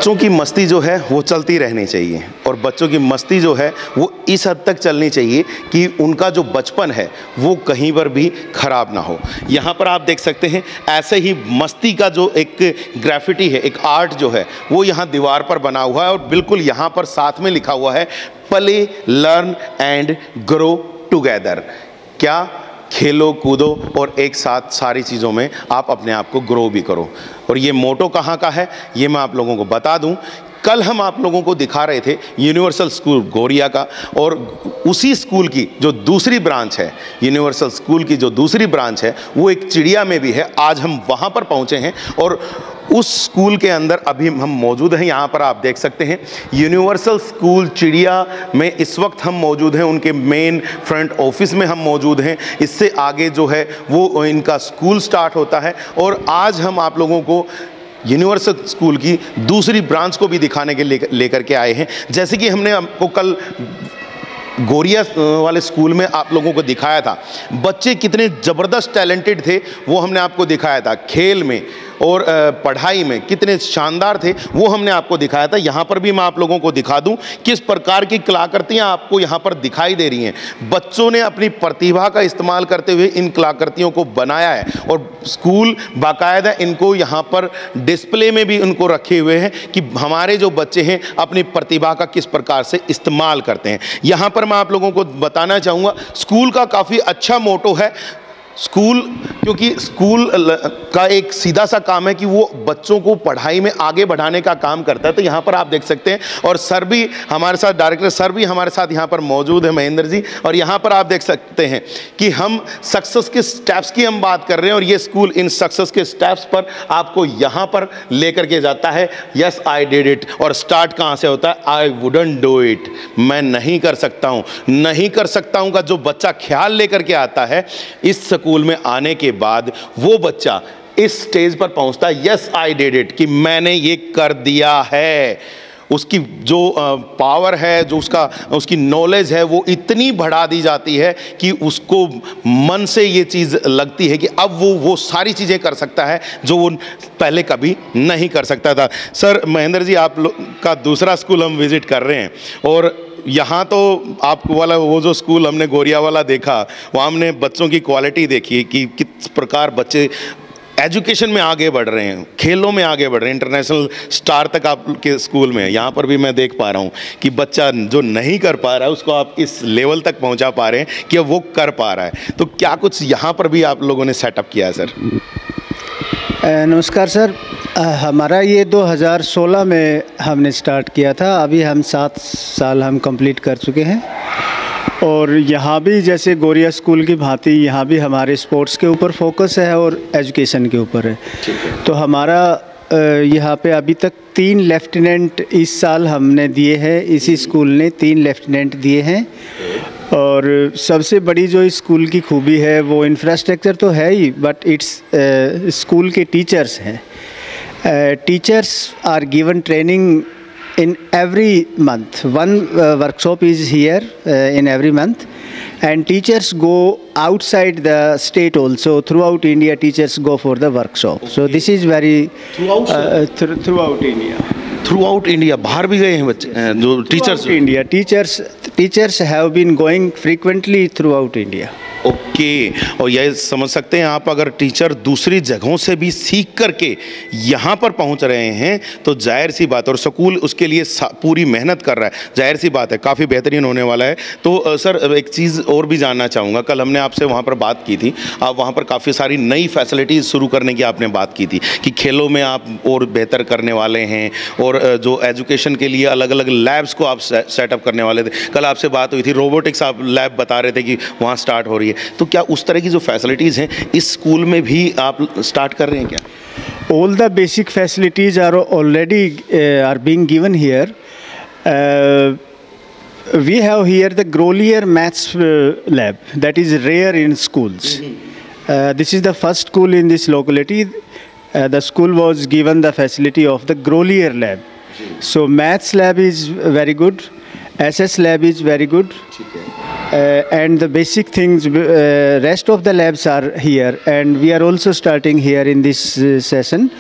बच्चों की मस्ती जो है वो चलती रहनी चाहिए, और बच्चों की मस्ती जो है वो इस हद तक चलनी चाहिए कि उनका जो बचपन है वो कहीं पर भी खराब ना हो। यहाँ पर आप देख सकते हैं ऐसे ही मस्ती का जो एक ग्राफिटी है, एक आर्ट जो है वो यहाँ दीवार पर बना हुआ है, और बिल्कुल यहाँ पर साथ में लिखा हुआ है play learn and grow together. क्या? खेलो कूदो और एक साथ सारी चीज़ों में आप अपने आप को ग्रो भी करो। और ये मोटो कहाँ का है ये मैं आप लोगों को बता दूं। कल हम आप लोगों को दिखा रहे थे यूनिवर्सल स्कूल गोरिया का, और उसी स्कूल की जो दूसरी ब्रांच है, यूनिवर्सल स्कूल की जो दूसरी ब्रांच है वो एक चिड़िया में भी है। आज हम वहाँ पर पहुँचे हैं और उस स्कूल के अंदर अभी हम मौजूद हैं। यहाँ पर आप देख सकते हैं यूनिवर्सल स्कूल चिड़िया में इस वक्त हम मौजूद हैं, उनके मेन फ्रंट ऑफिस में हम मौजूद हैं। इससे आगे जो है वो इनका स्कूल स्टार्ट होता है, और आज हम आप लोगों को यूनिवर्सल स्कूल की दूसरी ब्रांच को भी दिखाने के लेकर के आए हैं। जैसे कि हमने आपको कल गोरिया वाले स्कूल में आप लोगों को दिखाया था, बच्चे कितने ज़बरदस्त टैलेंटेड थे वो हमने आपको दिखाया था। खेल में और पढ़ाई में कितने शानदार थे वो हमने आपको दिखाया था। यहाँ पर भी मैं आप लोगों को दिखा दूँ किस प्रकार की कलाकृतियाँ आपको यहाँ पर दिखाई दे रही हैं। बच्चों ने अपनी प्रतिभा का इस्तेमाल करते हुए इन कलाकृतियों को बनाया है, और स्कूल बाकायदा इनको यहाँ पर डिस्प्ले में भी उनको रखे हुए हैं कि हमारे जो बच्चे हैं अपनी प्रतिभा का किस प्रकार से इस्तेमाल करते हैं। यहाँ पर मैं आप लोगों को बताना चाहूँगा स्कूल का काफ़ी अच्छा मोटो है स्कूल, क्योंकि स्कूल का एक सीधा सा काम है कि वो बच्चों को पढ़ाई में आगे बढ़ाने का काम करता है। तो यहाँ पर आप देख सकते हैं, और सर भी हमारे साथ, डायरेक्टर सर भी हमारे साथ यहाँ पर मौजूद है, महेंद्र जी। और यहाँ पर आप देख सकते हैं कि हम सक्सेस के स्टेप्स की हम बात कर रहे हैं, और ये स्कूल इन सक्सेस के स्टेप्स पर आपको यहाँ पर लेकर के जाता है। Yes I did it. और स्टार्ट कहाँ से होता है? आई वुडंट डू इट, मैं नहीं कर सकता हूँ। नहीं कर सकता हूँ का जो बच्चा ख्याल लेकर के आता है, इस स्कूल में आने के बाद वो बच्चा इस स्टेज पर पहुंचता है, यस आई डिड इट, कि मैंने ये कर दिया है। उसकी जो पावर है, जो उसकी नॉलेज है वो इतनी बढ़ा दी जाती है कि उसको मन से ये चीज़ लगती है कि अब वो सारी चीज़ें कर सकता है जो वो पहले कभी नहीं कर सकता था। सर महेंद्र जी, आप का दूसरा स्कूल हम विजिट कर रहे हैं, और यहाँ तो आपको वाला वो जो स्कूल हमने गोरिया वाला देखा, वहाँ हमने बच्चों की क्वालिटी देखी कि किस प्रकार बच्चे एजुकेशन में आगे बढ़ रहे हैं, खेलों में आगे बढ़ रहे हैं, इंटरनेशनल स्टार तक आपके स्कूल में। यहाँ पर भी मैं देख पा रहा हूँ कि बच्चा जो नहीं कर पा रहा है उसको आप इस लेवल तक पहुँचा पा रहे हैं कि अब वो कर पा रहा है। तो क्या कुछ यहाँ पर भी आप लोगों ने सेटअप किया है सर? नमस्कार सर, हमारा ये 2016 में हमने स्टार्ट किया था। अभी हम 7 साल हम कंप्लीट कर चुके हैं, और यहाँ भी जैसे गोरिया स्कूल की भांति यहाँ भी हमारे स्पोर्ट्स के ऊपर फोकस है और एजुकेशन के ऊपर है। तो हमारा यहाँ पे अभी तक 3 लेफ्टिनेंट इस साल हमने दिए हैं, इसी स्कूल ने 3 लेफ्टिनेंट दिए हैं। और सबसे बड़ी जो इस स्कूल की खूबी है वो इंफ्रास्ट्रक्चर तो है ही, बट इट्स स्कूल के टीचर्स हैं। Teachers are given training in every month. One workshop is here in every month, and teachers go outside the state also. Throughout India, teachers go for the workshop. Okay. So this is very throughout India. Throughout India, बाहर भी गए हैं बच्चे जो teachers? India, teachers have been going frequently throughout India. Okay. और यह समझ सकते हैं आप, अगर टीचर दूसरी जगहों से भी सीख करके यहाँ पर पहुँच रहे हैं तो जाहिर सी बात, और स्कूल उसके लिए पूरी मेहनत कर रहा है, जाहिर सी बात है काफ़ी बेहतरीन होने वाला है। तो सर एक चीज़ और भी जानना चाहूँगा, कल हमने आपसे वहाँ पर बात की थी, आप वहाँ पर काफ़ी सारी नई फैसिलिटीज़ शुरू करने की आपने बात की थी कि खेलों में आप और बेहतर करने वाले हैं, और जो एजुकेशन के लिए अलग अलग लैब्स को आप सेटअप करने वाले थे। कल आपसे बात हुई थी, रोबोटिक्स आप लैब बता रहे थे कि वहाँ स्टार्ट हो रही है। तो क्या उस तरह की जो फैसिलिटीज़ हैं इस स्कूल में भी आप स्टार्ट कर रहे हैं क्या? All the basic facilities are already are being given here. We have here the Grolier Maths lab that is rare in schools. This is the first school in this locality. The school was given the facility of the Grolier lab. So Maths lab is very good. SS lab is very good. And the basic things, rest of the labs are here, and we are also starting here in this session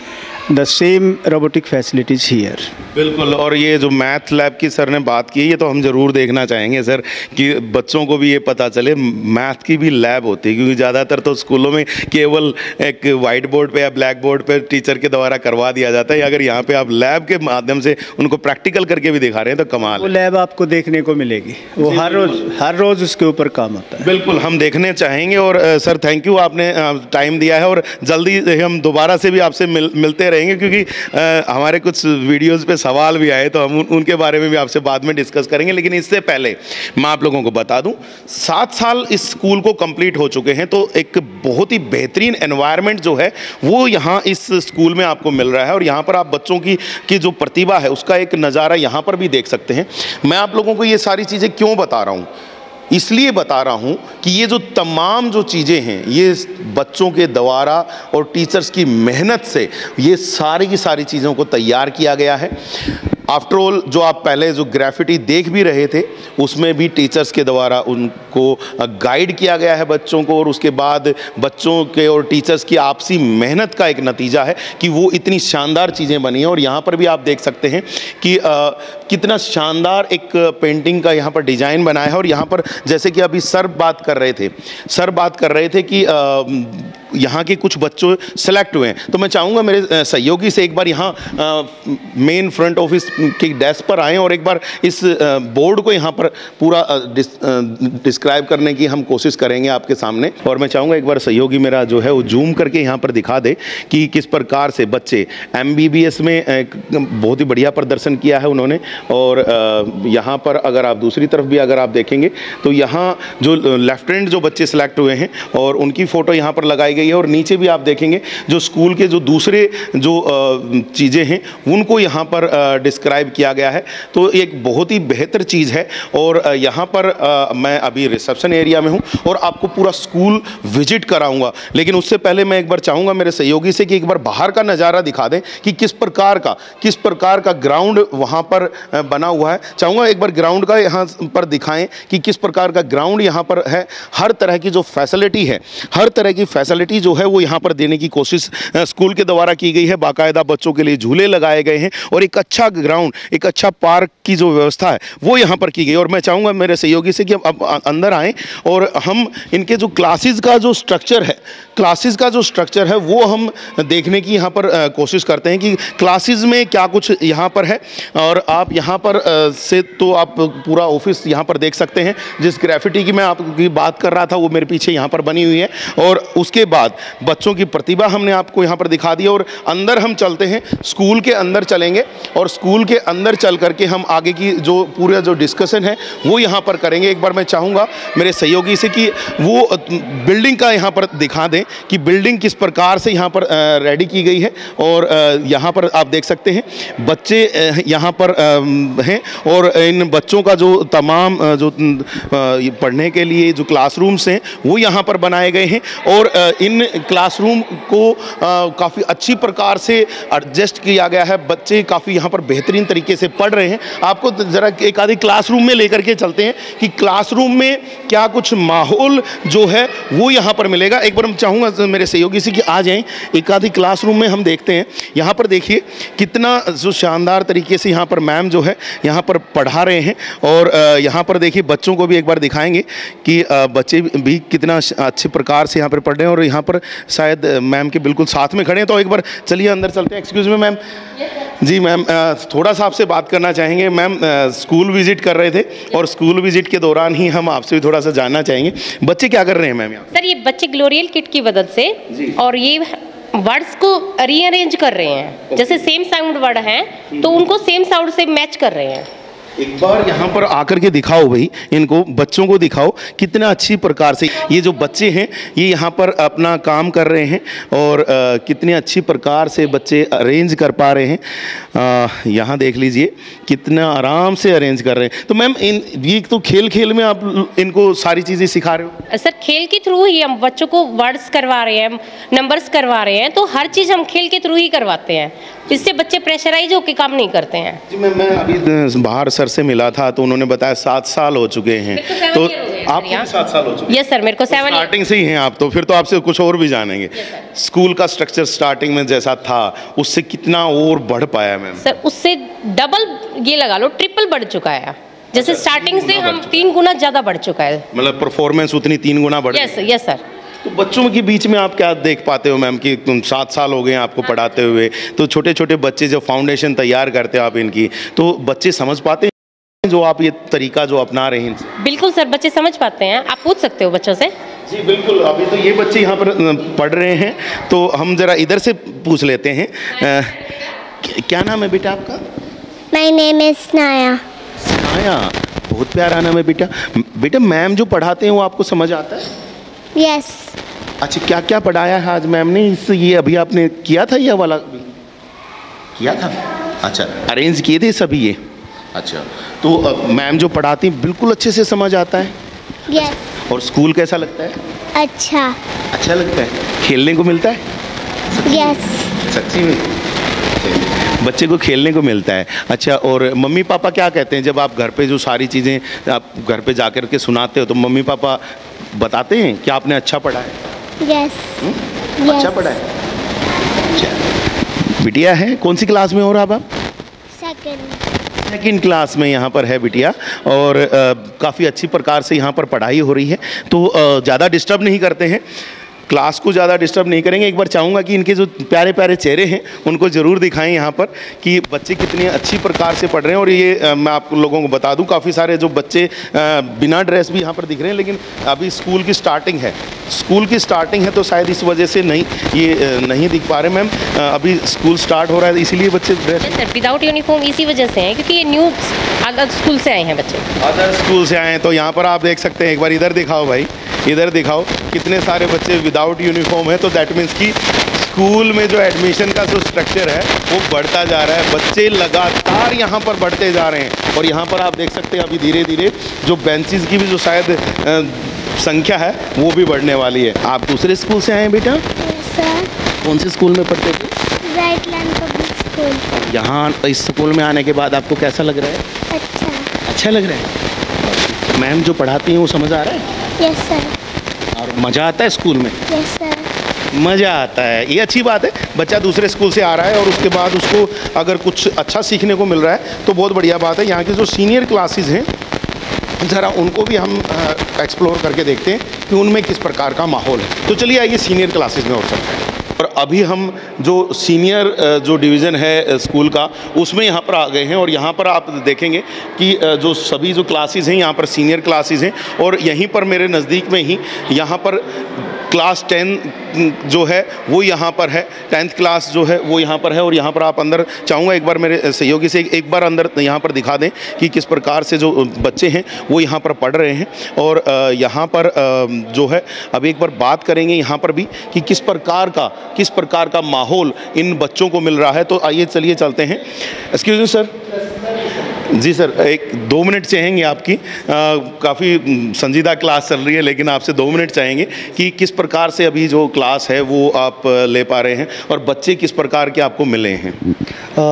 the same robotic facilities here. बिल्कुल, और ये जो math lab की sir ने बात की, ये तो हम ज़रूर देखना चाहेंगे सर, कि बच्चों को भी ये पता चले मैथ की भी लैब होती है, क्योंकि ज़्यादातर तो स्कूलों में केवल एक वाइट बोर्ड पे या ब्लैक बोर्ड पे टीचर के द्वारा करवा दिया जाता है। अगर यहाँ पे आप लैब के माध्यम से उनको प्रैक्टिकल करके भी दिखा रहे हैं तो कमाल। वो लैब आपको देखने को मिलेगी, वो हर रोज़ उसके ऊपर काम होता है। बिल्कुल, हम देखने चाहेंगे। और सर थैंक यू, आपने टाइम दिया है, और जल्दी हम दोबारा से भी आपसे मिलते रहेंगे, क्योंकि हमारे कुछ वीडियोज़ पे सवाल भी आए, तो हम उनके बारे में भी आपसे बाद में डिस्कस करेंगे। लेकिन इससे पहले मैं आप लोगों को बता दूं, 7 साल इस स्कूल को कंप्लीट हो चुके हैं, तो एक बहुत ही बेहतरीन एनवायरनमेंट जो है वो यहाँ इस स्कूल में आपको मिल रहा है। और यहाँ पर आप बच्चों की जो प्रतिभा है उसका एक नज़ारा यहाँ पर भी देख सकते हैं। मैं आप लोगों को ये सारी चीज़ें क्यों बता रहा हूँ, इसलिए बता रहा हूँ कि ये जो तमाम जो चीज़ें हैं ये बच्चों के द्वारा और टीचर्स की मेहनत से ये सारी की सारी चीज़ों को तैयार किया गया है। आफ्टर ऑल, जो आप पहले जो ग्राफिटी देख भी रहे थे उसमें भी टीचर्स के द्वारा उनको गाइड किया गया है बच्चों को, और उसके बाद बच्चों के और टीचर्स की आपसी मेहनत का एक नतीजा है कि वो इतनी शानदार चीज़ें बनी हैं। और यहाँ पर भी आप देख सकते हैं कि कितना शानदार एक पेंटिंग का यहाँ पर डिज़ाइन बनाया है। और यहाँ पर जैसे कि अभी सर बात कर रहे थे कि यहाँ के कुछ बच्चों सेलेक्ट हुए हैं, तो मैं चाहूँगा मेरे सहयोगी से एक बार यहाँ मेन फ्रंट ऑफिस के डेस्क पर आएँ और एक बार इस बोर्ड को यहाँ पर पूरा डिस्क्राइब करने की हम कोशिश करेंगे आपके सामने। और मैं चाहूँगा एक बार सहयोगी मेरा जो है वो जूम करके यहाँ पर दिखा दे कि किस प्रकार से बच्चे MBBS में एक बहुत ही बढ़िया प्रदर्शन किया है उन्होंने। और यहाँ पर अगर आप दूसरी तरफ भी अगर आप देखेंगे तो यहाँ जो लेफ्टिनेंट जो बच्चे सेलेक्ट हुए हैं और उनकी फ़ोटो यहाँ पर लगाई गई है। और नीचे भी आप देखेंगे जो स्कूल के जो दूसरे जो चीज़ें हैं उनको यहाँ पर डिस्क्राइब किया गया है। तो एक बहुत ही बेहतर चीज़ है। और यहाँ पर मैं अभी रिसेप्शन एरिया में हूँ और आपको पूरा स्कूल विजिट कराऊंगा, लेकिन उससे पहले मैं एक बार चाहूँगा मेरे सहयोगी से कि एक बार बाहर का नज़ारा दिखा दें कि किस प्रकार का ग्राउंड वहाँ पर बना हुआ है। चाहूँगा एक बार ग्राउंड का यहाँ पर दिखाएं कि किस प्रकार का ग्राउंड यहाँ पर है। हर तरह की जो फैसिलिटी है, हर तरह की फैसिलिटी जो है वो यहाँ पर देने की कोशिश स्कूल के द्वारा की गई है। बाकायदा बच्चों के लिए झूले लगाए गए हैं और एक अच्छा ग्राउंड, एक अच्छा पार्क की जो व्यवस्था है वो यहाँ पर की गई। और मैं चाहूँगा मेरे सहयोगी से कि अब अंदर आएँ और हम इनके जो क्लासेस का जो स्ट्रक्चर है वो हम देखने की यहाँ पर कोशिश करते हैं कि क्लासेस में क्या कुछ यहाँ पर है। और आप यहाँ पर से तो आप पूरा ऑफिस यहाँ पर देख सकते हैं। जिस ग्राफिटी की मैं आपकी बात कर रहा था वो मेरे पीछे यहाँ पर बनी हुई है। और उसके बाद बच्चों की प्रतिभा हमने आपको यहाँ पर दिखा दी। और अंदर हम चलते हैं, स्कूल के अंदर चलेंगे और स्कूल के अंदर चल करके हम आगे की जो पूरा जो डिस्कशन है वो यहाँ पर करेंगे। एक बार मैं चाहूँगा मेरे सहयोगी से कि वो बिल्डिंग का यहाँ पर दिखा दें कि बिल्डिंग किस प्रकार से यहाँ पर रेडी की गई है। और यहाँ पर आप देख सकते हैं बच्चे यहाँ पर हैं और इन बच्चों का जो तमाम जो पढ़ने के लिए जो क्लासरूम्स हैं वो यहाँ पर बनाए गए हैं। और इन क्लासरूम को काफ़ी अच्छी प्रकार से एडजस्ट किया गया है। बच्चे काफ़ी यहाँ पर बेहतरीन तरीके से पढ़ रहे हैं। आपको ज़रा एक आधी क्लासरूम में लेकर के चलते हैं कि क्लासरूम में क्या कुछ माहौल जो है वो यहाँ पर मिलेगा। एक बार मैं चाहूँगा मेरे सहयोगी से कि आ जाएं, एक आधी क्लासरूम में हम देखते हैं। यहाँ पर देखिए कितना जो शानदार तरीके से यहाँ पर मैम जो है यहाँ पर पढ़ा रहे हैं। और यहाँ पर देखिए बच्चों को भी एक बार दिखाएंगे कि बच्चे भी कितना अच्छे प्रकार से यहाँ पर पढ़ रहे हैं। और यहाँ पर शायद मैम के बिल्कुल साथ में खड़े हैं, तो एक बार चलिए अंदर चलते हैं। Excuse me ma'am. जी मैम, थोड़ा सा आपसे बात करना चाहेंगे। मैम स्कूल विजिट कर रहे थे और स्कूल विजिट के दौरान ही हम आपसे भी थोड़ा सा जानना चाहेंगे बच्चे क्या कर रहे हैं मैम यहाँ? सर ये बच्चे ग्लोरियल किट की मदद से और ये वर्ड्स को रीअरेंज कर रहे हैं। जैसे सेम साउंड वर्ड हैं तो उनको सेम साउंड से मैच कर रहे हैं। एक बार यहाँ पर आकर के दिखाओ भाई, इनको बच्चों को दिखाओ कितना अच्छी प्रकार से ये जो बच्चे हैं ये यहाँ पर अपना काम कर रहे हैं। और कितने अच्छी प्रकार से बच्चे अरेंज कर पा रहे हैं। यहाँ देख लीजिए कितना आराम से अरेंज कर रहे हैं। तो मैम ये तो खेल में आप इनको सारी चीज़ें सिखा रहे हो? सर खेल के थ्रू ही हम बच्चों को वर्ड्स करवा रहे हैं, नंबर्स करवा रहे हैं, तो हर चीज़ हम खेल के थ्रू ही करवाते हैं। इससे बच्चे प्रेशराइज होकर काम नहीं करते हैं। जी मैं अभी बाहर सर से मिला था तो उन्होंने बताया 7 साल हो चुके हैं। तो है आपको भी 7 साल हो चुके? यस सर, मेरे को 7 स्टार्टिंग से ही हैं आप तो, फिर तो आपसे कुछ और भी जानेंगे। स्कूल का स्ट्रक्चर स्टार्टिंग में जैसा था उससे कितना और बढ़ पाया मैम? सर उससे डबल, ये लगा लो ट्रिपल बढ़ चुका है। जैसे स्टार्टिंग से हम 3 गुना ज़्यादा बढ़ चुका है, मतलब परफॉर्मेंस उतनी 3 गुना बढ़? Yes yes sir. तो बच्चों के बीच में आप क्या देख पाते हो मैम कि तुम 7 साल हो गए हैं आपको पढ़ाते हुए, तो छोटे छोटे बच्चे जब फाउंडेशन तैयार करते हो आप इनकी, तो बच्चे समझ पाते हैं जो आप ये तरीका जो अपना रहे हैं? बिल्कुल सर, बच्चे समझ पाते हैं, आप पूछ सकते हो बच्चों से। जी बिल्कुल। अभी तो ये बच्चे यहाँ पर पढ़ रहे हैं, तो हम जरा इधर से पूछ लेते हैं। क्या नाम है बेटा आपका? My name is Naya. स्नाया, बहुत प्यारा नाम है बेटा। बेटा मैम जो पढ़ाते हैं वो आपको समझ आता है? Yes. अच्छा, क्या क्या पढ़ाया है आज मैम ने? इस ये अभी आपने किया था, ये वाला किया था? अच्छा, अरेंज किए थे सभी ये? अच्छा, तो मैम जो पढ़ाती हैं बिल्कुल अच्छे से समझ आता है? Yes. और स्कूल कैसा लगता है? अच्छा. अच्छा लगता है? खेलने को मिलता है? Yes. सच्ची में बच्चे को खेलने को मिलता है। अच्छा, और मम्मी पापा क्या कहते हैं जब आप घर पे जो सारी चीज़ें आप घर पे जाकर के सुनाते हो, तो मम्मी पापा बताते हैं कि आपने अच्छा पढ़ा है? Yes. अच्छा पढ़ा है? अच्छा, बिटिया है कौन सी क्लास में हो रहा आप? Second. सेकंड क्लास में यहाँ पर है बिटिया, और काफ़ी अच्छी प्रकार से यहाँ पर पढ़ाई हो रही है, तो ज़्यादा डिस्टर्ब नहीं करते हैं, क्लास को ज़्यादा डिस्टर्ब नहीं करेंगे। एक बार चाहूँगा कि इनके जो प्यारे प्यारे चेहरे हैं उनको ज़रूर दिखाएं यहाँ पर कि बच्चे कितनी अच्छी प्रकार से पढ़ रहे हैं। और ये मैं आप लोगों को बता दूँ, काफ़ी सारे जो बच्चे बिना ड्रेस भी यहाँ पर दिख रहे हैं, लेकिन अभी स्कूल की स्टार्टिंग है, स्कूल की स्टार्टिंग है, तो शायद इस वजह से नहीं दिख पा रहे मैम। अभी स्कूल स्टार्ट हो रहा है, इसीलिए बच्चे ड्रेस सर विदाउट यूनिफॉर्म इसी वजह से हैं, क्योंकि ये न्यू अदर स्कूल से आए हैं बच्चे, अदर स्कूल से आए हैं। तो यहाँ पर आप देख सकते हैं, एक बार इधर दिखाओ भाई, इधर दिखाओ, कितने सारे बच्चे विदाउट यूनिफॉर्म है। तो दैट मीन्स कि स्कूल में जो एडमिशन का जो स्ट्रक्चर है वो बढ़ता जा रहा है, बच्चे लगातार यहाँ पर बढ़ते जा रहे हैं। और यहाँ पर आप देख सकते हैं अभी धीरे धीरे जो बेंचेस की भी जो शायद संख्या है वो भी बढ़ने वाली है। आप दूसरे स्कूल से आए हैं बेटा? Yes, sir. कौन से स्कूल में पढ़ते थे? Brightland Public School. यहाँ इस स्कूल में आने के बाद आपको कैसा लग रहा है? अच्छा. अच्छा लग रहा है? मैम जो पढ़ाती हैं वो समझ आ रहा है? Yes, sir. और मज़ा आता है स्कूल में? Yes, sir. मज़ा आता है, ये अच्छी बात है। बच्चा दूसरे स्कूल से आ रहा है और उसके बाद उसको अगर कुछ अच्छा सीखने को मिल रहा है तो बहुत बढ़िया बात है। यहाँ की जो सीनियर क्लासेस हैं ज़रा उनको भी हम एक्सप्लोर करके देखते हैं कि उनमें किस प्रकार का माहौल है। तो चलिए आइए सीनियर क्लासेस में हो सकते हैं। और अभी हम जो सीनियर जो डिवीज़न है स्कूल का उसमें यहाँ पर आ गए हैं, और यहाँ पर आप देखेंगे कि जो सभी जो क्लासेस हैं यहाँ पर सीनियर क्लासेस हैं। और यहीं पर मेरे नज़दीक में ही यहाँ पर क्लास 10 जो है वो यहाँ पर है, 10th क्लास जो है वो यहाँ पर है। और यहाँ पर आप अंदर चाहूँगा एक बार मेरे सहयोगी से एक बार अंदर यहाँ पर दिखा दें कि किस प्रकार से जो बच्चे हैं वो यहाँ पर पढ़ रहे हैं। और यहाँ पर जो है अभी एक बार बात करेंगे यहाँ पर भी कि किस प्रकार का माहौल इन बच्चों को मिल रहा है। तो आइए चलिए चलते हैं। Excuse me sir. जी सर, 1-2 मिनट चाहेंगे आपकी, काफ़ी संजीदा क्लास चल रही है, लेकिन आपसे 2 मिनट चाहेंगे कि किस प्रकार से अभी जो क्लास है वो आप ले पा रहे हैं और बच्चे किस प्रकार के आपको मिले हैं।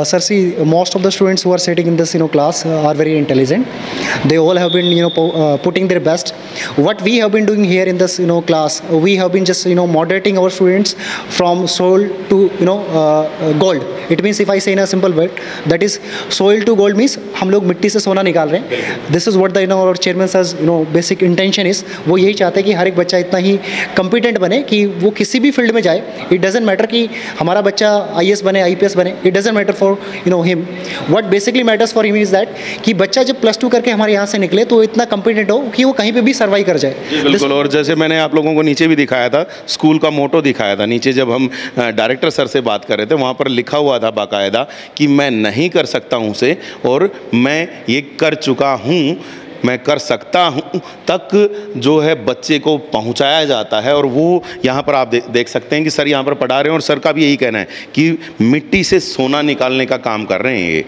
Sir, see, most of the students who are sitting in this class are very intelligent. They all have been putting their best. What we have been doing here in this class, we have been just moderating our students from soil to gold. It means, if I say in a simple word, that is soil to gold means हम लोग मिट्टी से सोना निकाल रहे हैं। This is what the our chairman says basic intention is। वो यही चाहते हैं कि हर एक बच्चा इतना ही competent बने कि वो किसी भी फील्ड में जाए। It doesn't matter कि हमारा बच्चा IAS बने, IPS बने, it doesn't matter for him. What basically matters for him is that कि बच्चा जब +2 करके हमारे यहाँ से निकले तो इतना competent हो कि वो कहीं पे भी सर्वाइव कर जाए। बिल्कुल। और जैसे मैंने आप लोगों को नीचे भी दिखाया था, स्कूल का मोटो दिखाया था नीचे, जब हम डायरेक्टर सर से बात कर रहे थे वहाँ पर लिखा हुआ था बाकायदा कि मैं नहीं कर सकता हूँ से, और मैं ये कर चुका हूँ, मैं कर सकता हूँ तक जो है बच्चे को पहुँचाया जाता है। और वो यहाँ पर आप देख सकते हैं कि सर यहाँ पर पढ़ा रहे हैं, और सर का भी यही कहना है कि मिट्टी से सोना निकालने का काम कर रहे हैं। ये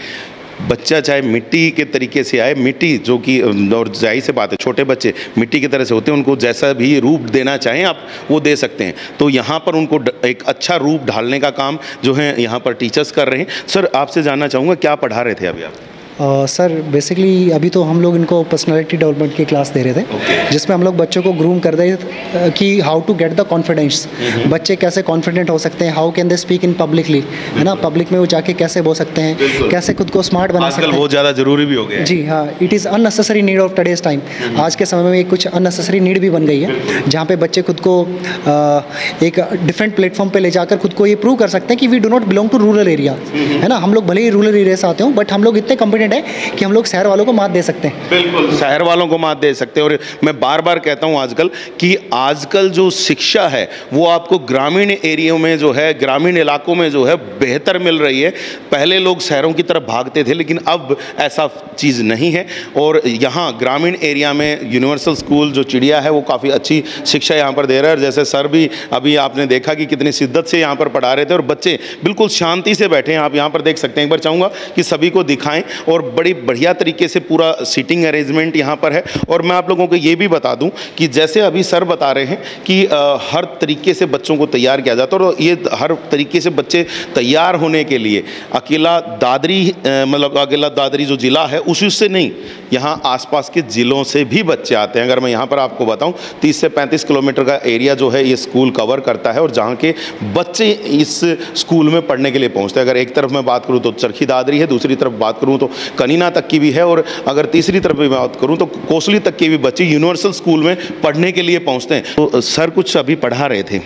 बच्चा चाहे मिट्टी के तरीके से आए, मिट्टी जो कि, और जाहिर से बात है छोटे बच्चे मिट्टी की तरह से होते हैं, उनको जैसा भी रूप देना चाहें आप वो दे सकते हैं। तो यहाँ पर उनको एक अच्छा रूप ढालने का काम जो है यहाँ पर टीचर्स कर रहे हैं। सर आपसे जानना चाहूँगा क्या पढ़ा रहे थे अभी आप? सर बेसिकली अभी तो हम लोग इनको पर्सनालिटी डेवलपमेंट की क्लास दे रहे थे, जिसमें हम लोग बच्चों को ग्रूम कर रहे थे कि how to get the confidence, बच्चे कैसे कॉन्फिडेंट हो सकते हैं, how can they speak in publicly, है ना, पब्लिक में वो जाके कैसे बोल सकते हैं, कैसे खुद को स्मार्ट बना सकते हैं। बहुत ज़्यादा जरूरी भी हो गया है। जी हाँ, it is unnecessary need of today's time. आज के समय में कुछ अननेसेसरी नीड भी बन गई है, जहाँ पे बच्चे खुद को एक डिफरेंट प्लेटफॉर्म पे ले जाकर खुद को ये प्रूव कर सकते हैं कि we do not belong to rural area, है ना। हम लोग भले ही रूरल एरिया से आते हो, बट हम लोग इतने कॉम्पिटेंट है कि हम लोग शहर वालों को मात दे सकते हैं। बिल्कुल, शहर वालों को मात दे सकते हैं। और मैं बार बार कहता हूं आजकल कि आजकल जो शिक्षा है वो आपको ग्रामीण एरिया में जो है, ग्रामीण इलाकों में जो है बेहतर मिल रही है। पहले लोग शहरों की तरफ भागते थे, लेकिन अब ऐसा चीज़ नहीं है। और यहाँ ग्रामीण एरिया में यूनिवर्सल स्कूल जो चिड़िया है वो काफ़ी अच्छी शिक्षा यहाँ पर दे रहा है। और जैसे सर भी अभी आपने देखा कि कितनी शिद्दत से यहाँ पर पढ़ा रहे थे और बच्चे बिल्कुल शांति से बैठे हैं। आप यहाँ पर देख सकते हैं। एक बार चाहूँगा कि सभी को दिखाएं। और बड़ी बढ़िया तरीके से पूरा सीटिंग अरेंजमेंट यहाँ पर है। और मैं आप लोगों को ये भी बता दूं कि जैसे अभी सर बता रहे हैं कि हर तरीके से बच्चों को तैयार किया जाता है, और ये हर तरीके से बच्चे तैयार होने के लिए अकेला दादरी मतलब अकेला दादरी जो ज़िला है उसी से नहीं, यहाँ आसपास के ज़िलों से भी बच्चे आते हैं। अगर मैं यहाँ पर आपको बताऊँ 30 से 35 किलोमीटर का एरिया जो है ये स्कूल कवर करता है, और जहाँ के बच्चे इस स्कूल में पढ़ने के लिए पहुँचते हैं। अगर एक तरफ मैं बात करूँ तो चरखी दादरी है, दूसरी तरफ बात करूँ तो कनीना तक की भी है, और अगर तीसरी तरफ भी बात करूं तो कोसली तक के भी बच्चे यूनिवर्सल स्कूल में पढ़ने के लिए पहुंचते हैं। तो सर कुछ अभी पढ़ा रहे थे,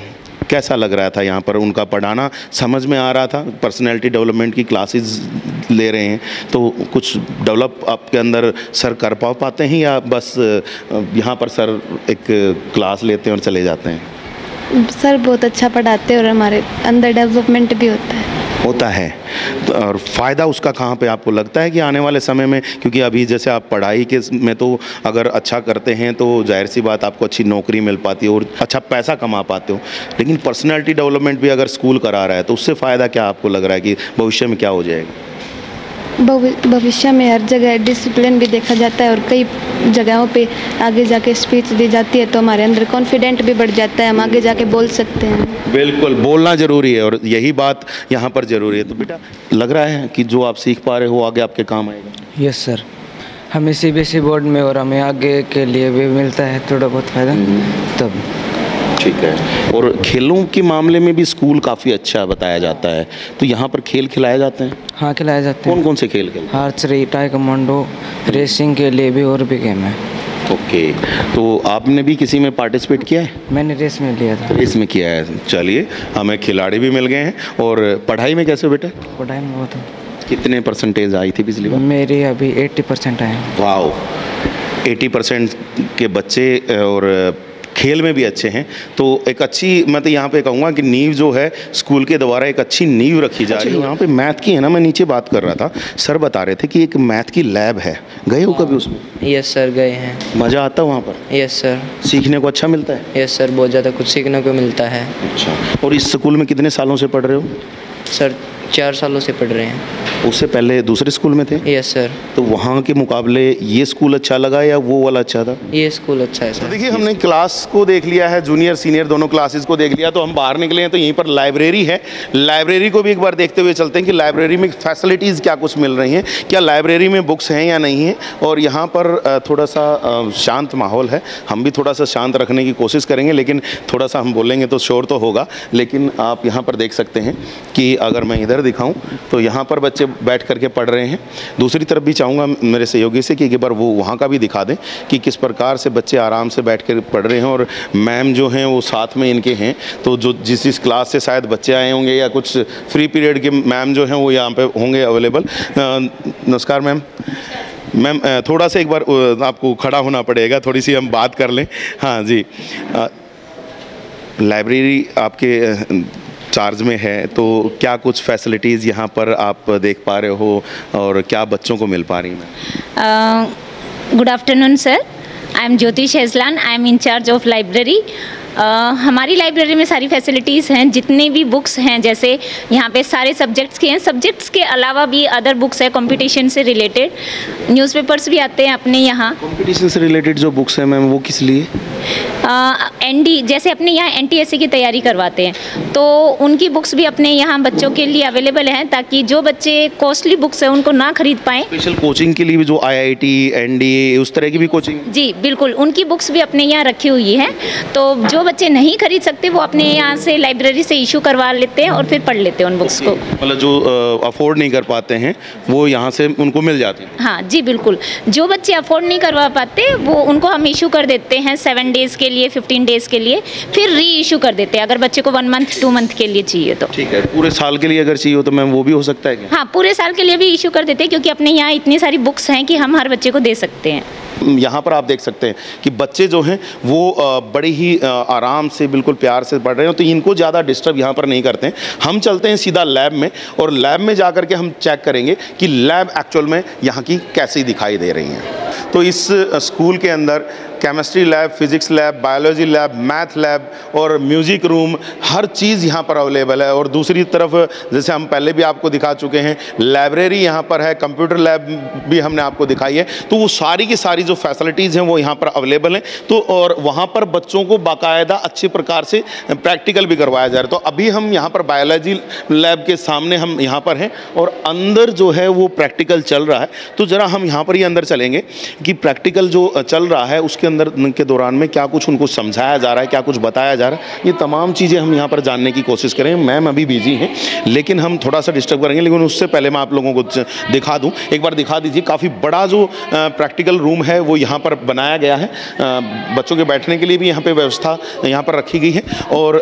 कैसा लग रहा था यहाँ पर? उनका पढ़ाना समझ में आ रहा था? पर्सनैलिटी डेवलपमेंट की क्लासेस ले रहे हैं तो कुछ डेवलप आपके अंदर सर कर पाते हैं, या बस यहाँ पर सर एक क्लास लेते हैं और चले जाते हैं? सर बहुत अच्छा पढ़ाते हैं और हमारे अंदर डेवलपमेंट भी होता है। और फ़ायदा उसका कहाँ पे आपको लगता है कि आने वाले समय में? क्योंकि अभी जैसे आप पढ़ाई के में तो अगर अच्छा करते हैं तो जाहिर सी बात आपको अच्छी नौकरी मिल पाती है और अच्छा पैसा कमा पाते हो, लेकिन पर्सनालिटी डेवलपमेंट भी अगर स्कूल करा रहा है तो उससे फ़ायदा क्या आपको लग रहा है कि भविष्य में क्या हो जाएगा? भविष्य में हर जगह डिसिप्लिन भी देखा जाता है और कई जगहों पे आगे जाके स्पीच दी जाती है तो हमारे अंदर कॉन्फिडेंट भी बढ़ जाता है, हम आगे जाके बोल सकते हैं। बिल्कुल, बोलना ज़रूरी है और यही बात यहाँ पर ज़रूरी है। तो बेटा लग रहा है कि जो आप सीख पा रहे हो आगे आपके काम आएगा? यस सर, हमें CBSE बोर्ड में और हमें आगे के लिए भी मिलता है थोड़ा बहुत फ़ायदा तब। ठीक है। और खेलों के मामले में भी स्कूल काफ़ी अच्छा बताया जाता है, तो यहाँ पर खेल खिलाए जाते हैं? हाँ खिलाए जाते हैं। कौन कौन से खेल खेलते हैं? आर्चरी, टाइकोमोंडो, रेसिंग के लिए भी और भी गेम है। ओके, तो आपने भी किसी में पार्टिसिपेट किया है? मैंने रेस में लिया था। रेस में किया है, चलिए हमें खिलाड़ी भी मिल गए हैं। और पढ़ाई में कैसे बेटा? पढ़ाई में बहुत। कितने % आई थी पिछली बार? मेरी अभी 80% आए। वाओ, 80% के बच्चे और खेल में भी अच्छे हैं, तो एक अच्छी, मैं तो यहाँ पे कहूँगा कि नींव जो है स्कूल के द्वारा एक अच्छी नींव रखी जा रही है। यहाँ पे मैथ की है ना, मैं नीचे बात कर रहा था, सर बता रहे थे कि एक मैथ की लैब है, गए हो कभी उसमें? यस सर, गए हैं। मज़ा आता है वहाँ पर? Yes sir. सीखने को अच्छा मिलता है? यस सर, बहुत ज़्यादा कुछ सीखने को मिलता है। अच्छा, और इस स्कूल में कितने सालों से पढ़ रहे हो? सर 4 सालों से पढ़ रहे हैं। उससे पहले दूसरे स्कूल में थे? Yes sir. तो वहाँ के मुकाबले ये स्कूल अच्छा लगा या वो वाला अच्छा था? ये स्कूल अच्छा है सर। तो देखिए हमने क्लास को देख लिया है, जूनियर सीनियर दोनों क्लासेस को देख लिया, तो हम बाहर निकले हैं तो यहीं पर लाइब्रेरी है। लाइब्रेरी को भी एक बार देखते हुए चलते हैं कि लाइब्रेरी में फैसिलिटीज़ क्या कुछ मिल रही हैं, क्या लाइब्रेरी में बुक्स हैं या नहीं हैं। और यहाँ पर थोड़ा सा शांत माहौल है, हम भी थोड़ा सा शांत रखने की कोशिश करेंगे, लेकिन थोड़ा सा हम बोलेंगे तो शोर तो होगा। लेकिन आप यहाँ पर देख सकते हैं कि अगर मैं इधर दिखाऊँ तो यहाँ पर बच्चे बैठ करके पढ़ रहे हैं। दूसरी तरफ भी चाहूँगा मेरे सहयोगी से कि एक बार वो वहाँ का भी दिखा दें कि किस प्रकार से बच्चे आराम से बैठ कर पढ़ रहे हैं, और मैम जो हैं वो साथ में इनके हैं। तो जो जिस क्लास से शायद बच्चे आए होंगे या कुछ फ्री पीरियड के मैम जो हैं वो यहाँ पे होंगे अवेलेबल। नमस्कार मैम। मैम थोड़ा सा एक बार आपको खड़ा होना पड़ेगा, थोड़ी सी हम बात कर लें। हाँ जी, लाइब्रेरी आपके चार्ज में है, तो क्या कुछ फैसिलिटीज़ यहाँ पर आप देख पा रहे हो और क्या बच्चों को मिल पा रही हैं? Good afternoon, sir. I am Jyotish Heslan. I am in charge of library. हमारी लाइब्रेरी में सारी फैसिलिटीज़ हैं, जितने भी बुक्स हैं, जैसे यहाँ पे सारे सब्जेक्ट्स के हैं, सब्जेक्ट्स के अलावा भी अदर बुक्स है कंपटीशन से रिलेटेड, न्यूज़पेपर्स भी आते हैं अपने यहाँ। कंपटीशन से रिलेटेड जो बुक्स हैं मैम वो किस लिए? एनडी जैसे अपने यहाँ NTSC की तैयारी करवाते हैं तो उनकी बुक्स भी अपने यहाँ बच्चों के लिए अवेलेबल हैं, ताकि जो बच्चे कॉस्टली बुक्स हैं उनको ना खरीद पाएँ। स्पेशल कोचिंग के लिए भी जो IIT NDA उस तरह की भी कोचिंग? जी बिल्कुल, उनकी बुक्स भी अपने यहाँ रखी हुई है, तो जो बच्चे नहीं खरीद सकते वो अपने यहाँ से लाइब्रेरी से इशू करवा लेते हैं और फिर पढ़ लेते हैं उन बुक्स को। मतलब जो अफोर्ड नहीं कर पाते हैं वो यहाँ से उनको मिल जाती है? हाँ जी बिल्कुल, जो बच्चे अफोर्ड नहीं करवा पाते वो उनको हम इशू कर देते हैं 7 डेज़ के लिए, 15 डेज़ के लिए, फिर री इशू कर देते हैं अगर बच्चे को 1 मंथ 2 मंथ के लिए चाहिए तो। ठीक है, पूरे साल के लिए अगर चाहिए हो तो मैम वो भी हो सकता है क्या? हाँ, पूरे साल के लिए भी इशू कर देते हैं, क्योंकि अपने यहाँ इतनी सारी बुक्स हैं कि हम हर बच्चे को दे सकते हैं। यहाँ पर आप देख सकते हैं कि बच्चे जो हैं वो बड़ी ही आराम से बिल्कुल प्यार से पढ़ रहे हैं, तो इनको ज़्यादा डिस्टर्ब यहाँ पर नहीं करते हैं। हम चलते हैं सीधा लैब में, और लैब में जा कर के हम चेक करेंगे कि लैब एक्चुअल में यहाँ की कैसी दिखाई दे रही हैं। तो इस स्कूल के अंदर chemistry lab, physics lab, biology lab, math lab और म्यूज़िक रूम, हर चीज़ यहाँ पर अवेलेबल है। और दूसरी तरफ जैसे हम पहले भी आपको दिखा चुके हैं, लाइब्रेरी यहाँ पर है, कंप्यूटर लैब भी हमने आपको दिखाई है। तो वो सारी की सारी जो फैसिलिटीज़ हैं वो यहाँ पर अवेलेबल हैं। तो और वहाँ पर बच्चों को बाकायदा अच्छे प्रकार से प्रैक्टिकल भी करवाया जा रहा है। तो अभी हम यहाँ पर बायोलॉजी लैब के सामने हम यहाँ पर हैं और अंदर जो है वो प्रैक्टिकल चल रहा है। तो ज़रा हम यहाँ पर ही अंदर चलेंगे कि प्रैक्टिकल जो चल रहा है उसके अंदर के दौरान में क्या कुछ उनको समझाया जा रहा है, क्या कुछ बताया जा रहा है, ये तमाम चीज़ें हम यहाँ पर जानने की कोशिश करेंगे। मैम अभी बिजी हैं लेकिन हम थोड़ा सा डिस्टर्ब करेंगे, लेकिन उससे पहले मैं आप लोगों को दिखा दूँ, एक बार दिखा दीजिए। काफ़ी बड़ा जो प्रैक्टिकल रूम है वो यहाँ पर बनाया गया है, बच्चों के बैठने के लिए भी यहाँ पर व्यवस्था यहाँ पर रखी गई है। और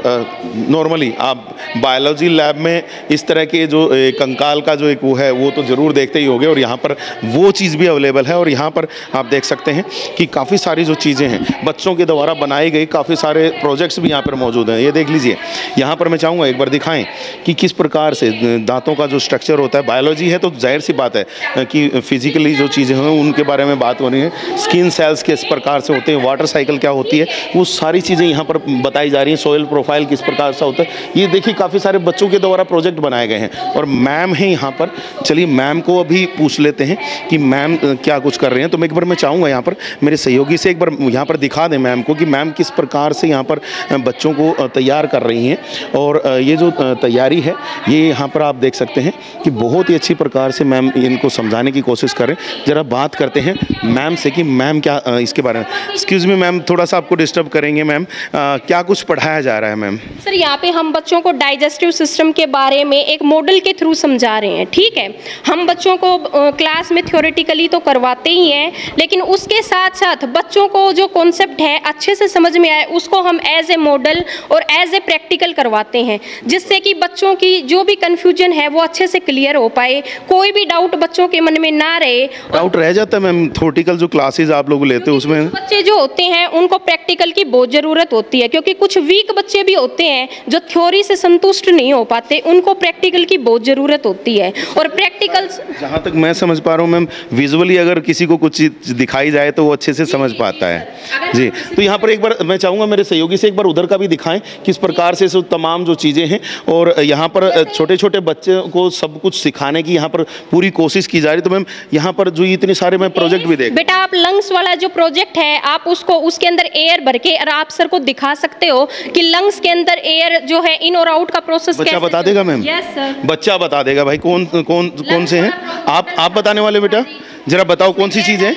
नॉर्मली आप बायोलॉजी लैब में इस तरह के जो कंकाल का जो एक वो है वो तो ज़रूर देखते ही होंगे, और यहाँ पर वो चीज़ भी अवेलेबल है। और यहाँ पर आप देख सकते हैं कि काफ़ी सारी जो चीज़ें हैं बच्चों के द्वारा बनाई गई, काफ़ी सारे प्रोजेक्ट्स भी यहाँ पर मौजूद हैं। ये देख लीजिए, यहाँ पर मैं चाहूँगा एक बार दिखाएं कि किस प्रकार से दांतों का जो स्ट्रक्चर होता है। बायोलॉजी है तो जाहिर सी बात है कि फिजिकली जो चीज़ें हैं उनके बारे में बात हो रही है। स्किन सेल्स किस प्रकार से होते हैं, वाटर साइकिल क्या होती है, वो सारी चीज़ें यहाँ पर बताई जा रही हैं। सॉइल प्रोफाइल किस प्रकार से होता है, ये देखिए काफ़ी सारे बच्चों के द्वारा प्रोजेक्ट बनाए गए हैं। और मैम है यहाँ पर, चलिए मैम को अभी पूछ लेते हैं कि मैम क्या कुछ कर रहे हैं। तो मैं एक बार मैं चाहूँगा यहाँ पर मेरे सहयोगी से एक बार यहाँ पर दिखा दें मैम को कि मैम किस प्रकार से यहाँ पर बच्चों को तैयार कर रही हैं। और ये जो तैयारी है ये यहाँ पर आप देख सकते हैं कि बहुत ही अच्छी प्रकार से मैम इनको समझाने की कोशिश कर रहे हैं। ज़रा बात करते हैं मैम से कि मैम क्या इसके बारे में, एक्सक्यूज़ मी मैम, थोड़ा सा आपको डिस्टर्ब करेंगे मैम, क्या कुछ पढ़ाया जा रहा है मैम? सर यहाँ पे हम बच्चों को डाइजेस्टिव सिस्टम के बारे में एक मॉडल के थ्रू समझा रहे हैं। ठीक है, हम बच्चों को क्लास में थ्योरेटिकली तो करवाते ही हैं, लेकिन उसके साथ साथ बच्चों को जो कॉन्सेप्ट है अच्छे से समझ में आए उसको हम एज ए मॉडल और एज ए प्रैक्टिकल करवाते हैं, जिससे कि बच्चों की जो भी कन्फ्यूजन है वो अच्छे से क्लियर हो पाए, कोई भी डाउट बच्चों के मन में ना रहे। डाउट रह जाता है मैम थ्योरेटिकल जो क्लासेज आप लोग लेते हो उसमें? बच्चे जो होते हैं उनको प्रैक्टिकल की बहुत ज़रूरत होती है, क्योंकि कुछ वीक बच्चे भी होते हैं जो थ्योरी से संतुष्ट नहीं हो पाते, उनको प्रैक्टिकल की बहुत ज़रूरत होती है। और प्रैक्टिकल जहाँ तक मैं समझ पा रहा हूँ मैम, विजुअली अगर किसी को कुछ चीज़ दिखाई जाए तो वो अच्छे से समझ पाता है जी। तो यहाँ पर एक बार मैं चाहूँगा मेरे सहयोगी से एक बार उधर का भी दिखाएं किस प्रकार से तमाम जो चीज़ें हैं, और यहाँ पर छोटे छोटे बच्चे को सब कुछ सिखाने की यहाँ पर पूरी कोशिश की जा रही है। तो मैम यहाँ पर जो इतने सारे मैं प्रोजेक्ट भी देख, बेटा आप लंग्स वाला जो प्रोजेक्ट है आप उसको उसके अंदर एयर भर के और आप सर को दिखा सकते हो कि लंग्स के अंदर एयर जो है इन और आउट का प्रोसेस बच्चा बता देगा मैम? यस सर, बच्चा बता देगा। भाई कौन कौन कौन से हैं आप बताने वाले? बेटा जरा बताओ कौन सी चीज़ है,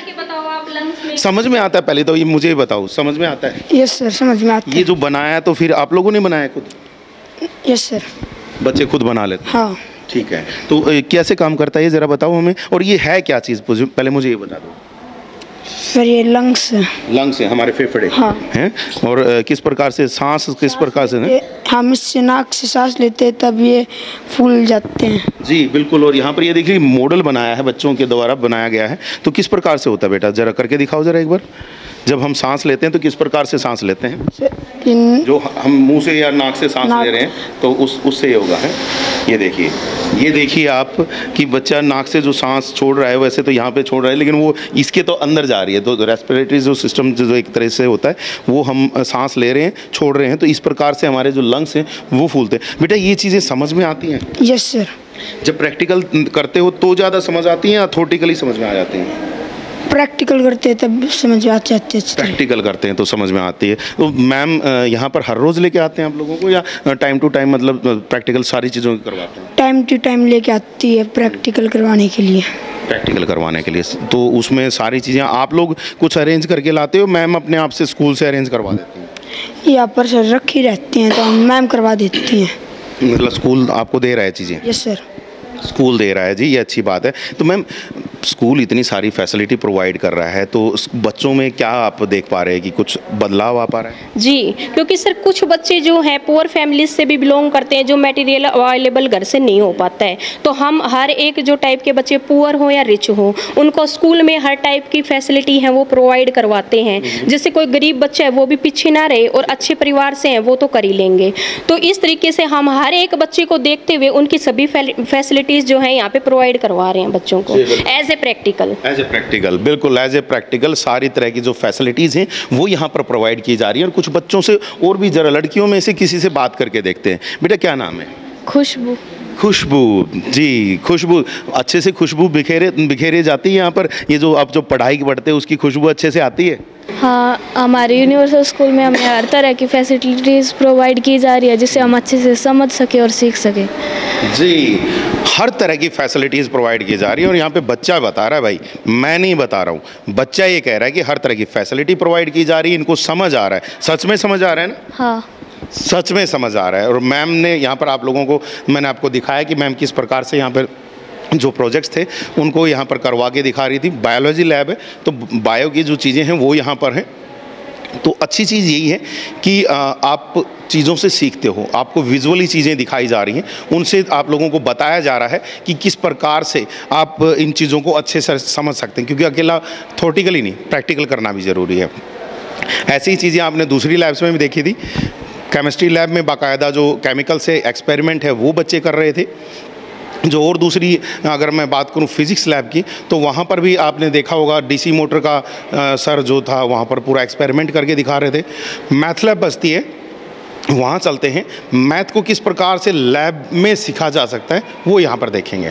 समझ में आता है? पहले तो ये मुझे बताओ, समझ में आता है? यस सर, समझ में आता है। ये जो बनाया तो फिर आप लोगों ने बनाया खुद? यस सर, बच्चे खुद बना लेते? हाँ। ठीक है, तो कैसे काम करता है ये ज़रा बताओ हमें, और ये है क्या चीज़ पहले मुझे ये बता दो। सर ये लंग्स है, हमारे फेफड़े हैं। और किस प्रकार से सांस किस प्रकार से हम इससे नाक से सांस लेते हैं तब ये फूल जाते हैं जी बिल्कुल। और यहाँ पर ये देखिए मॉडल बनाया है, बच्चों के द्वारा बनाया गया है। तो किस प्रकार से होता है बेटा, जरा करके दिखाओ जरा एक बार। जब हम सांस लेते हैं तो किस प्रकार से सांस लेते हैं? जो हम मुंह से या नाक से सांस ले रहे हैं तो उससे ये होगा है। ये देखिए आप कि बच्चा नाक से जो सांस छोड़ रहा है वैसे तो यहाँ पे छोड़ रहा है, लेकिन वो इसके तो अंदर जा रही है, तो रेस्पिरेटरी जो सिस्टम जो एक तरह से होता है वो हम सांस ले रहे हैं, छोड़ रहे हैं, तो इस प्रकार से हमारे जो लंग्स हैं वो फूलते हैं। बेटा ये चीज़ें समझ में आती हैं? Yes sir. जब प्रैक्टिकल करते हो तो ज़्यादा समझ आती हैं या थ्योरेटिकली समझ में आ जाती हैं? प्रैक्टिकल करते हैं तब समझ में आते हैं। प्रैक्टिकल करते हैं तो समझ में आती है। तो मैम यहाँ पर हर रोज़ लेके आते हैं आप लोगों को या टाइम टू टाइम मतलब प्रैक्टिकल सारी चीज़ों की करवाते हैं? टाइम टू टाइम लेके आती है प्रैक्टिकल करवाने के लिए। प्रैक्टिकल करवाने के लिए, तो उसमें सारी चीज़ें आप लोग कुछ अरेंज करके लाते हो, मैम अपने आप से स्कूल से अरेंज करवा देती हैं? यहाँ पर सर रखी रहती हैं तो मैम करवा देती हैं। मतलब स्कूल आपको दे रहा है चीज़ें? Yes sir. स्कूल दे रहा है जी, ये अच्छी बात है। तो मैम स्कूल इतनी सारी फैसिलिटी प्रोवाइड कर रहा है तो बच्चों में क्या आप देख पा रहे हैं कि कुछ बदलाव आ पा रहा है? जी, क्योंकि सर कुछ बच्चे जो हैं पुअर फैमिलीज से भी बिलोंग करते हैं, जो मटेरियल अवेलेबल घर से नहीं हो पाता है, तो हम हर एक जो टाइप के बच्चे पुअर हो या रिच हो उनको स्कूल में हर टाइप की फैसिलिटी है वो प्रोवाइड करवाते हैं। जैसे कोई गरीब बच्चा है वो भी पीछे ना रहे और अच्छे परिवार से हैं वो तो कर ही लेंगे। तो इस तरीके से हम हर एक बच्चे को देखते हुए उनकी सभी फैसिलिटीज़ जो है यहाँ पे प्रोवाइड करवा रहे हैं बच्चों को एज ए प्रैक्टिकल। बिल्कुल एज ए प्रैक्टिकल सारी तरह की जो फैसिलिटीज़ हैं वो यहाँ पर प्रोवाइड की जा रही है। और कुछ बच्चों से और भी जरा लड़कियों में से किसी से बात करके देखते हैं। बेटा क्या नाम है? खुशबू। खुशबू जी, खुशबू अच्छे से खुशबू बिखेरे जाती है यहाँ पर। ये जो आप जो पढ़ाई पढ़ते हैं उसकी खुशबू अच्छे से आती है? हाँ, हमारे यूनिवर्सल स्कूल में हमें हर तरह की फैसिलिटीज़ प्रोवाइड की जा रही है जिससे हम अच्छे से समझ सके और सीख सके। जी, हर तरह की फैसिलिटीज़ प्रोवाइड की जा रही है। और यहाँ पे बच्चा बता रहा है, भाई मैं नहीं बता रहा हूँ, बच्चा ये कह रहा है कि हर तरह की फैसिलिटी प्रोवाइड की जा रही है, इनको समझ आ रहा है। सच में समझ आ रहा है ना? हाँ, सच में समझ आ रहा है। और मैम ने यहाँ पर आप लोगों को मैंने आपको दिखाया कि मैम किस प्रकार से यहाँ पर जो प्रोजेक्ट्स थे उनको यहाँ पर करवा के दिखा रही थी। बायोलॉजी लैब है तो बायो की जो चीज़ें हैं वो यहाँ पर हैं। तो अच्छी चीज़ यही है कि आप चीज़ों से सीखते हो, आपको विजुअली चीज़ें दिखाई जा रही हैं, उनसे आप लोगों को बताया जा रहा है कि किस प्रकार से आप इन चीज़ों को अच्छे से समझ सकते हैं। क्योंकि अकेला थ्योरेटिकली नहीं, प्रैक्टिकल करना भी ज़रूरी है। ऐसी ही चीज़ें आपने दूसरी लैब्स में भी देखी थी। केमिस्ट्री लैब में बाकायदा जो केमिकल से एक्सपेरिमेंट है वो बच्चे कर रहे थे। जो और दूसरी अगर मैं बात करूं फिज़िक्स लैब की तो वहाँ पर भी आपने देखा होगा डीसी मोटर का सर जो था वहाँ पर पूरा एक्सपेरिमेंट करके दिखा रहे थे। मैथ लैब बचती है, वहाँ चलते हैं। मैथ को किस प्रकार से लैब में सीखा जा सकता है वो यहाँ पर देखेंगे।